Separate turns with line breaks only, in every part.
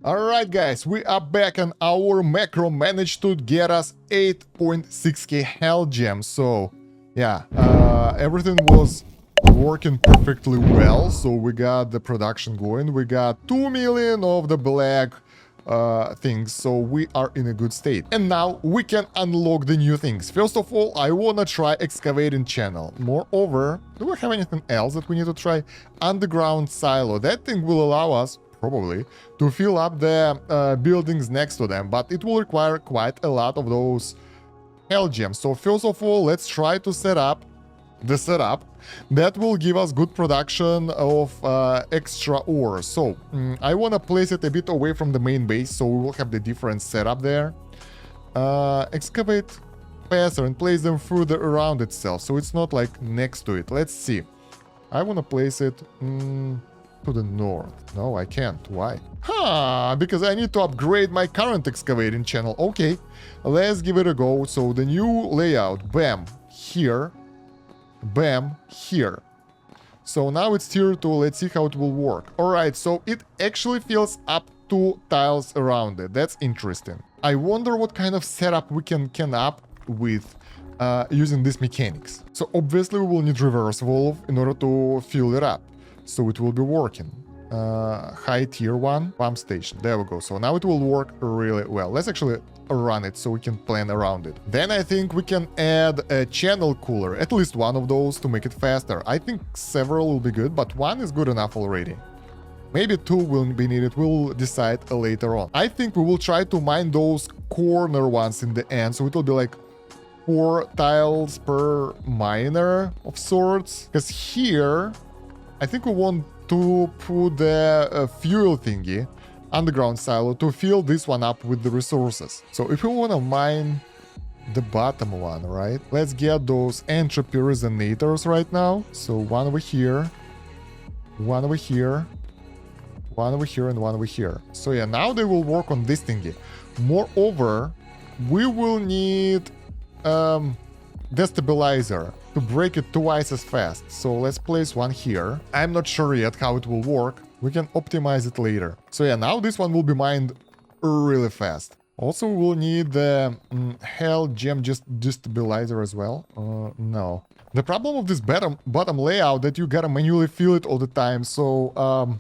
Alright guys, we are back and our macro managed to get us 8.6k Hellgems. So yeah, everything was working perfectly well. So we got the production going, we got 2 million of the black things, so we are in a good state. And now we can unlock the new things. First of all, I wanna try excavating channel. Moreover, do we have anything else that we need to try? Underground silo. That thing will allow us probably to fill up the buildings next to them, but it will require quite a lot of those Hellgems. So first of all, let's try to set up the setup that will give us good production of extra ore. So I want to place it a bit away from the main base, so we will have the different setup there. Excavate faster and place them further around itself, so it's not like next to it. Let's see. I want to place it to the north. No, I can't. Why? Because I need to upgrade my current excavating channel. Okay, let's give it a go. So the new layout, bam, here, bam, here. So now it's tier 2. Let's see how it will work. Alright, so it actually fills up 2 tiles around it. That's interesting. I wonder what kind of setup we can up with using these mechanics. So obviously we will need reverse valve in order to fill it up. So it will be working. High tier 1 pump station. There we go. So now it will work really well. Let's actually run it so we can plan around it. Then I think we can add a channel cooler, at least one of those, to make it faster. I think several will be good, but one is good enough already. Maybe 2 will be needed. We'll decide later on. I think we will try to mine those corner ones in the end, so it will be like 4 tiles per miner of sorts. Because here I think we want to put the fuel thingy, underground silo, to fill this one up with the resources. So if we want to mine the bottom one, right? Let's get those entropy resonators right now. So one over here, one over here, one over here, and one over here. So yeah, now they will work on this thingy. Moreover, we will need destabilizer to break it twice as fast. So let's place one here. I'm not sure yet how it will work. We can optimize it later. So yeah, now this one will be mined really fast. Also, we'll need the Hellgem destabilizer as well. No. The problem of this bottom layout that you gotta manually fill it all the time. So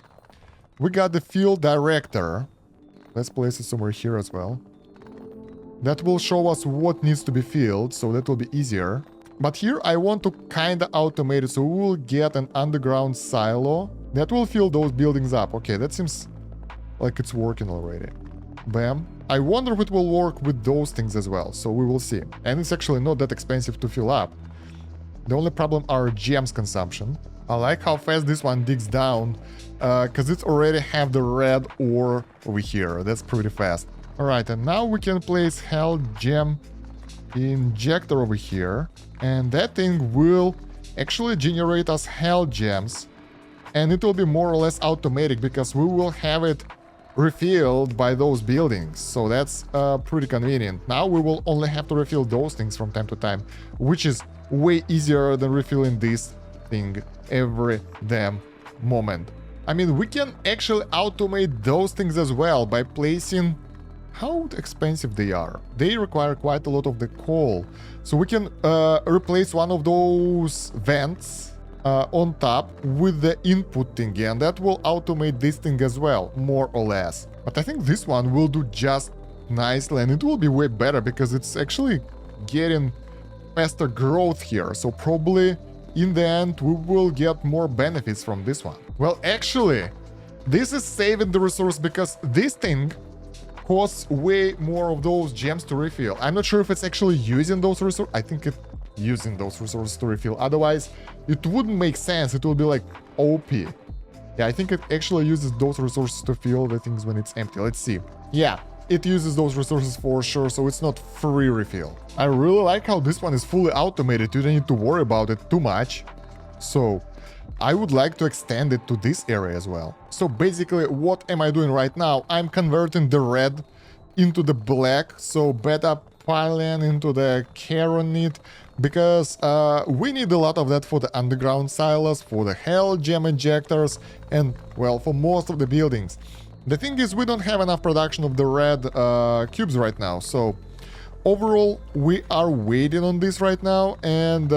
we got the field director. Let's place it somewhere here as well. That will show us what needs to be filled, so that will be easier. But here I want to kinda automate it, so we will get an underground silo that will fill those buildings up. Okay, that seems like it's working already. Bam. I wonder if it will work with those things as well, so we will see. And it's actually not that expensive to fill up. The only problem are gems consumption. I like how fast this one digs down, because it already have the red ore over here. That's pretty fast. Alright, and now we can place Hellgem injector over here, and that thing will actually generate us Hellgems, and it will be more or less automatic because we will have it refilled by those buildings. So that's pretty convenient. Now we will only have to refill those things from time to time, which is way easier than refilling this thing every damn moment. I mean, we can actually automate those things as well by placing... How expensive they are. They require quite a lot of the coal. So we can replace one of those vents on top with the input thingy, and that will automate this thing as well, more or less. But I think this one will do just nicely, and it will be way better because it's actually getting faster growth here. So probably in the end we will get more benefits from this one. Well, actually, this is saving the resource because this thing costs way more of those gems to refill. I'm not sure if it's actually using those resources. I think it's using those resources to refill. Otherwise, it wouldn't make sense. It will be like OP. Yeah, I think it actually uses those resources to fill the things when it's empty. Let's see. Yeah, it uses those resources for sure, so it's not free refill. I really like how this one is fully automated. You don't need to worry about it too much. So I would like to extend it to this area as well. So basically, what am I doing right now? I'm converting the red into the black, so beta piling into the Chromalit, because we need a lot of that for the underground silos, for the Hellgem injectors, and, well, for most of the buildings. The thing is, we don't have enough production of the red cubes right now, so overall we are waiting on this right now, and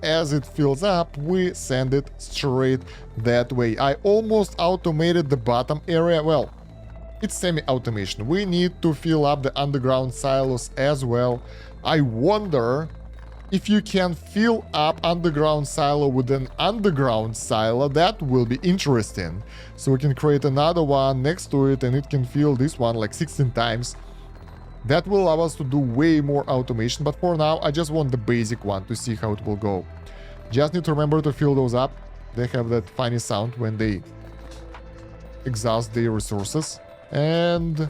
as it fills up, we send it straight that way. I almost automated the bottom area. Well, it's semi-automation. We need to fill up the underground silos as well. I wonder if you can fill up underground silo with an underground silo. That will be interesting. So we can create another one next to it, and it can fill this one like 16 times. That will allow us to do way more automation, but for now I just want the basic one to see how it will go. Just need to remember to fill those up. They have that funny sound when they exhaust their resources. And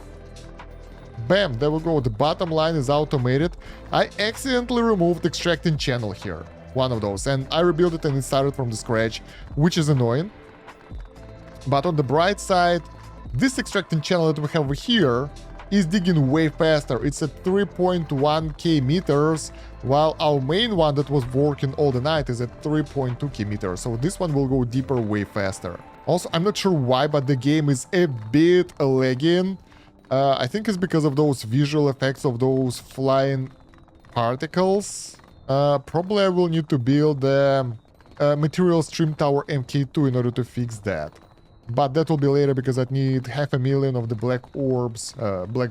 bam, there we go. The bottom line is automated. I accidentally removed extracting channel here, one of those, and I rebuilt it and it started from the scratch, which is annoying. But on the bright side, this extracting channel that we have here is digging way faster. It's at 3.1k meters, while our main one that was working all the night is at 3.2k meters. So this one will go deeper way faster. Also, I'm not sure why, but the game is a bit lagging. I think it's because of those visual effects of those flying particles. Probably I will need to build the material stream tower MK2 in order to fix that. But that will be later because I need 500,000 of the black orbs, black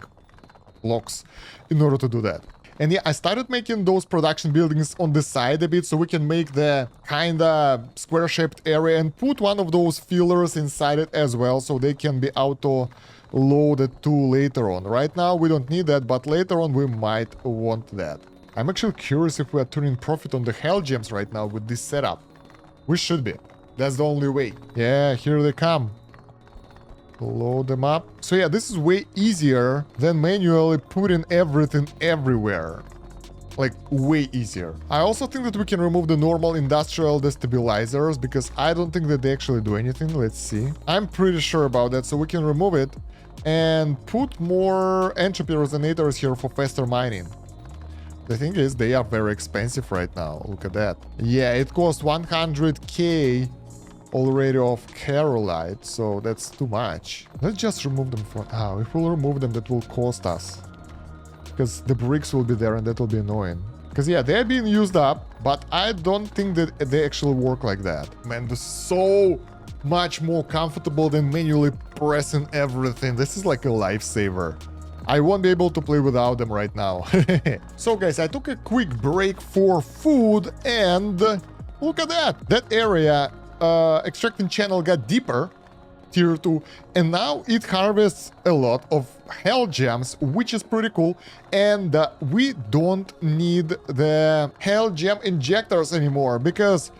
blocks, in order to do that. And yeah, I started making those production buildings on the side a bit so we can make the kinda square-shaped area and put one of those fillers inside it as well so they can be auto-loaded too later on. Right now we don't need that, but later on we might want that. I'm actually curious if we are turning profit on the Hellgems right now with this setup. We should be. That's the only way. Yeah, here they come. Load them up. So yeah, this is way easier than manually putting everything everywhere. Like, way easier. I also think that we can remove the normal industrial destabilizers because I don't think that they actually do anything. Let's see. I'm pretty sure about that, so we can remove it and put more entropy resonators here for faster mining. The thing is, they are very expensive right now. Look at that. Yeah, it costs 100k already of Chromalit, so that's too much. Let's just remove them for now. If we'll remove them, that will cost us. Because the bricks will be there and that will be annoying. Because yeah, they're being used up, but I don't think that they actually work like that. Man, this is so much more comfortable than manually pressing everything. This is like a lifesaver. I won't be able to play without them right now. So guys, I took a quick break for food and look at that. That area extracting channel got deeper, tier 2, and now it harvests a lot of Hellgems, which is pretty cool. And we don't need the Hellgem injectors anymore because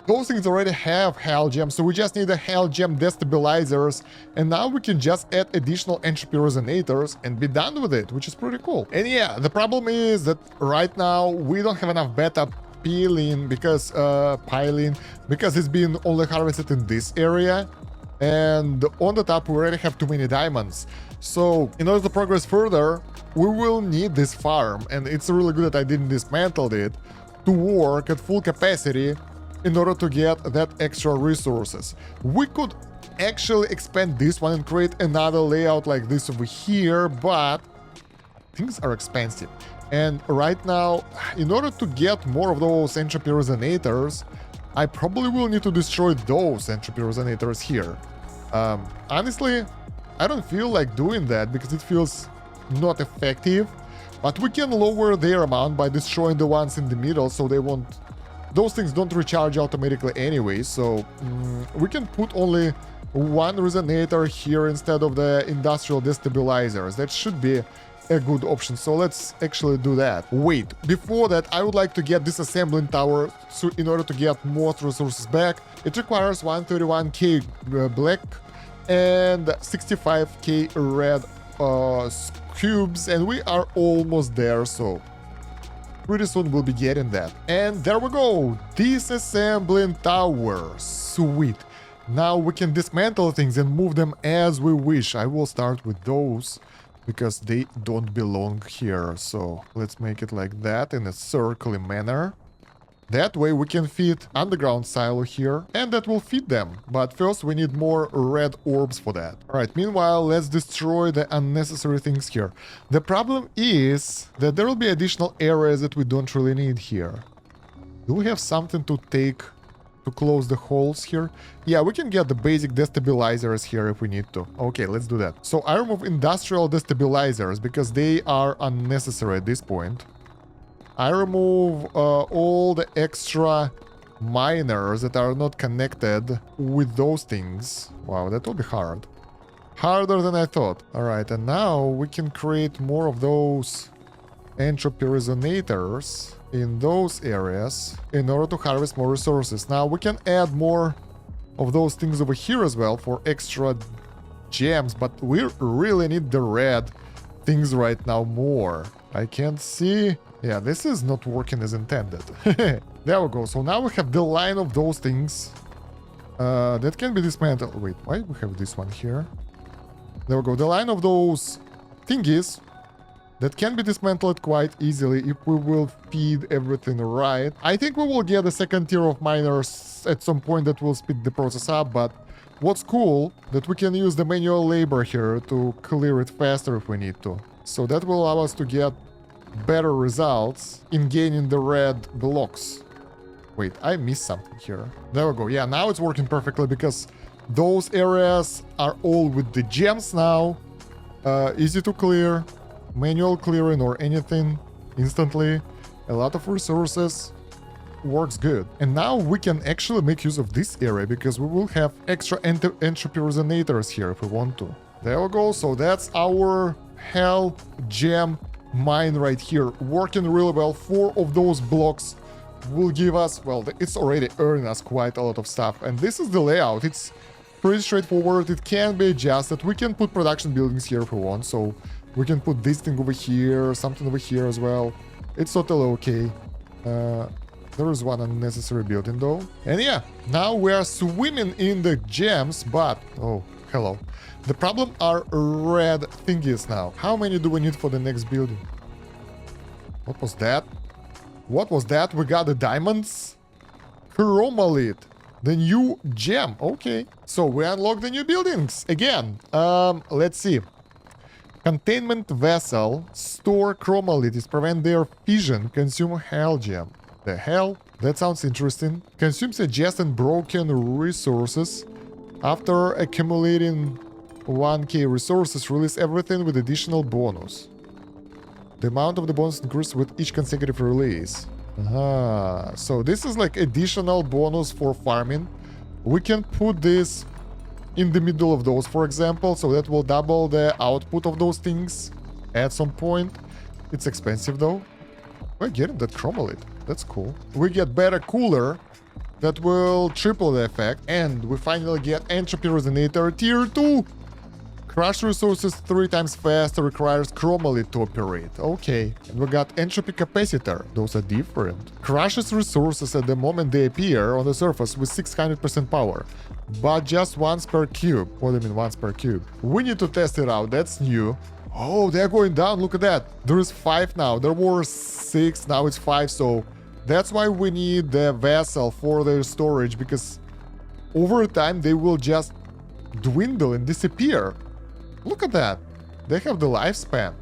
those things already have Hellgems, so we just need the Hellgem destabilizers, and now we can just add additional entropy resonators and be done with it, which is pretty cool. And yeah, the problem is that right now we don't have enough beta piling because it's being only harvested in this area, and on the top we already have too many diamonds. So in order to progress further, we will need this farm, and it's really good that I didn't dismantle it, to work at full capacity in order to get that extra resources. We could actually expand this one and create another layout like this over here, but things are expensive. And right now, in order to get more of those entropy resonators, I probably will need to destroy those entropy resonators here. Honestly, I don't feel like doing that because it feels not effective, but we can lower their amount by destroying the ones in the middle so they won't. Those things don't recharge automatically anyway, so we can put only one resonator here instead of the industrial destabilizers. That should be a good option, so let's actually do that. Wait, before that, I would like to get this assembling tower so in order to get most resources back. It requires 131k black and 65k red cubes, and we are almost there, so pretty soon we'll be getting that. And there we go, disassembling tower. Sweet. Now we can dismantle things and move them as we wish. I will start with those because they don't belong here. So let's make it like that in a circular manner. That way we can feed underground silo here, and that will feed them. But first we need more red orbs for that. Alright, meanwhile, let's destroy the unnecessary things here. The problem is that there will be additional areas that we don't really need here. Do we have something to take to close the holes here? Yeah, we can get the basic destabilizers here if we need to. Okay, let's do that. So I remove industrial destabilizers because they are unnecessary at this point. I remove all the extra miners that are not connected with those things. Wow, that will be hard. Harder than I thought. Alright, and now we can create more of those entropy resonators in those areas in order to harvest more resources. Now we can add more of those things over here as well for extra gems, but we really need the red things right now more. I can't see. Yeah, this is not working as intended. There we go. So now we have the line of those things that can be dismantled. Wait, why we have this one here? There we go. The line of those thingies that can be dismantled quite easily if we will feed everything right. I think we will get a second tier of miners at some point that will speed the process up, but what's cool, that we can use the manual labor here to clear it faster if we need to. So that will allow us to get better results in gaining the red blocks. Wait, I missed something here. There we go. Yeah, now it's working perfectly because those areas are all with the gems now. Easy to clear. Manual clearing or anything instantly. A lot of resources. Works good. And now we can actually make use of this area because we will have extra entropy resonators here if we want to. There we go. So that's our Hell Gem mine right here. Working really well. 4 of those blocks will give us, well, it's already earning us quite a lot of stuff. And this is the layout. It's pretty straightforward. It can be adjusted. We can put production buildings here if we want. So we can put this thing over here, something over here as well. It's totally okay. There is one unnecessary building though. And yeah, now we are swimming in the gems, but... Oh, hello. The problem are red thingies now. How many do we need for the next building? What was that? What was that? We got the diamonds? Chromalit. The new gem. Okay. So we unlock the new buildings again. Let's see. Containment vessel. Store chromalites. Prevent their fission. Consume Hellgem. The hell? That sounds interesting. Consumes adjacent broken resources. After accumulating 1k resources, release everything with additional bonus. The amount of the bonus increases with each consecutive release. So this is like additional bonus for farming. We can put this in the middle of those, for example, so that will double the output of those things at some point. It's expensive though. We're getting that chromalit. That's cool. We get better cooler. That will triple the effect. And we finally get entropy resonator tier 2. Crush resources 3 times faster, requires chromalit to operate. Okay. And we got entropy capacitor. Those are different. Crushes resources at the moment they appear on the surface with 600% power. But just once per cube. What do you mean once per cube? We need to test it out. That's new. Oh, they're going down. Look at that. There is 5 now. There were 6. Now it's 5. So that's why we need the vessel for their storage. Because over time they will just dwindle and disappear. Look at that. They have the lifespan.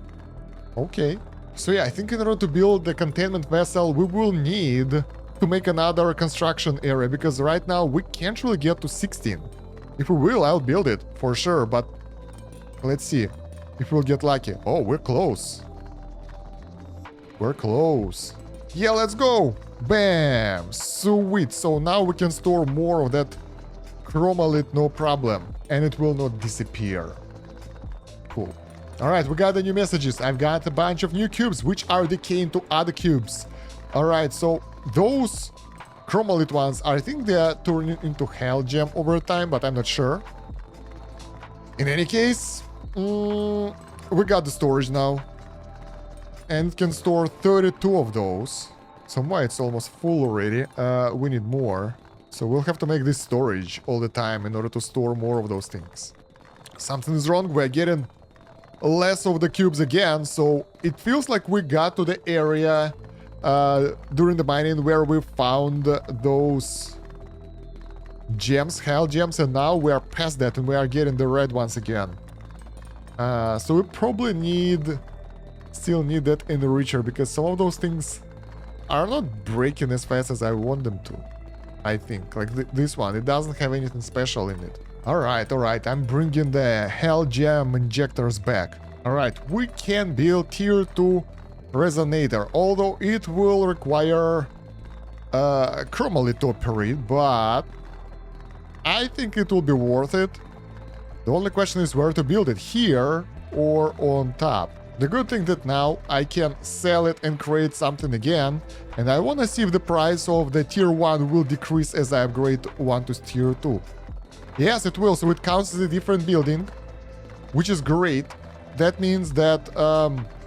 Okay. So yeah, I think in order to build the containment vessel, we will need to make another construction area. Because right now we can't really get to 16. If we will, I'll build it for sure. But let's see if we'll get lucky. Oh, we're close. We're close. Yeah, let's go. Bam. Sweet. So now we can store more of that chromalit, no problem. And it will not disappear. Cool. Alright, we got the new messages. I've got a bunch of new cubes, which are decaying to other cubes. Alright, so those chromalit ones, I think they are turning into Hellgem over time, but I'm not sure. In any case, we got the storage now. And it can store 32 of those. So why it's almost full already. We need more. So we'll have to make this storage all the time in order to store more of those things. Something is wrong. We're getting less of the cubes again. So it feels like we got to the area during the mining where we found those gems, Hellgems, and now we are past that and we are getting the red ones again. So we probably still need that enricher because some of those things are not breaking as fast as I want them to. I think, like this one, it doesn't have anything special in it. Alright, I'm bringing the Hellgem injectors back. Alright, we can build tier 2 resonator, although it will require Chromalit to operate, but I think it will be worth it. The only question is where to build it, here or on top. The good thing that now I can sell it and create something again, and I want to see if the price of the tier 1 will decrease as I upgrade one to tier 2. Yes, it will, so it counts as a different building, which is great. That means that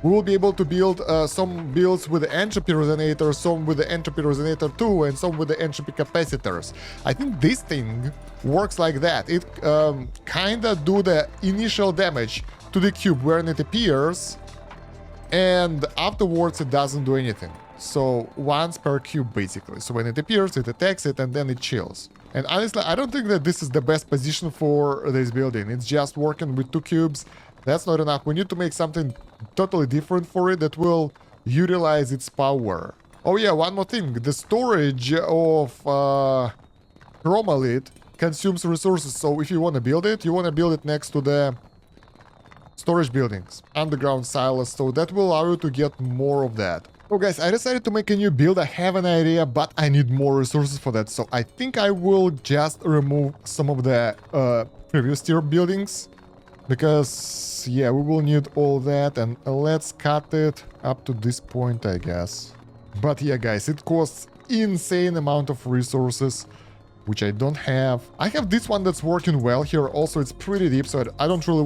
we will be able to build some builds with the entropy resonator, some with the entropy resonator 2, and some with the entropy capacitors. I think this thing works like that. It kinda do the initial damage to the cube when it appears, and afterwards it doesn't do anything. So once per cube basically. So when it appears, it attacks it, and then it chills. And honestly, I don't think that this is the best position for this building. It's just working with 2 cubes. That's not enough. We need to make something totally different for it that will utilize its power. Oh yeah, one more thing. The storage of Chromalit consumes resources. So if you want to build it, you want to build it next to the storage buildings, underground silos. So that will allow you to get more of that. So guys, I decided to make a new build. I have an idea, but I need more resources for that. So I think I will just remove some of the previous tier buildings. Because, yeah, we will need all that, and let's cut it up to this point, I guess. But yeah, guys, it costs insane amount of resources, which I don't have. I have this one that's working well here. Also, it's pretty deep, so I don't really want